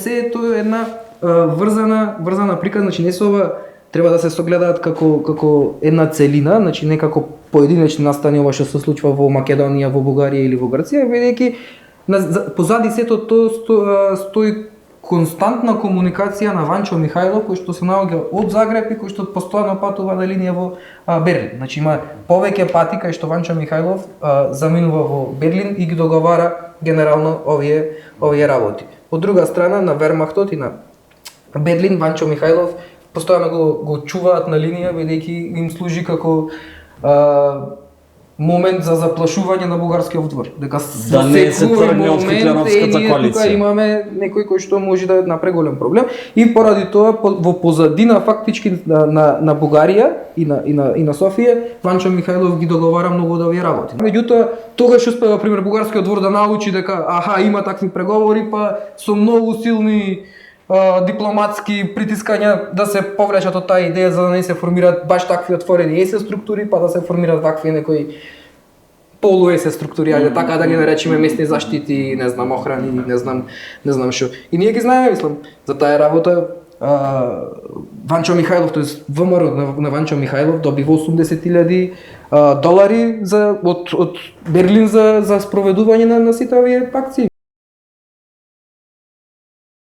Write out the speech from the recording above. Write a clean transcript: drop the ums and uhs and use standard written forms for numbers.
се тоа е една врзана прика, значи не се ова треба да се согледаат како една целина, значи не како поединечни настани ова што се случува во Македонија, во Бугарија или во Грција, бидејќи позади сето тоа стои константна комуникација на Ванчо Михајлов, кој што се наоѓа од Загреб и кој што постојано патува на линија во Берлин. Значи има повеќе пати кај што Ванчо Михајлов заминува во Берлин и ги договара генерално овие работи. Од друга страна на Вермахтот и на Берлин Ванчо Михајлов постојано го чуваат на линија, бидејќи им служи како момент за заплашување на бугарскиот двор. Дека да не се тргне од Хитлеровската коалиција. Тука имаме некој кој што може да направи голем проблем и поради тоа во позадина фактички на Бугарија и на Софија Ванчо Михајлов ги договара многу од овие работи. Меѓутоа тогаш успева пример бугарскиот двор да научи дека има такви преговори, па со многу силни дипломатски притискања да се повлечат од таа идеја за да не се формираат баш такви отворени ЕС структури, па да се формираат вакви некои полу ЕС структури, така да ги наречеме местни заштити, не знам охрани, не знам што. И ние ги знаеме, мислам, за таа работа Ванчо Михајлов, тоест ВМРО на Ванчо Михајлов добива $80,000 од Берлин за спроведување на сите овие акции.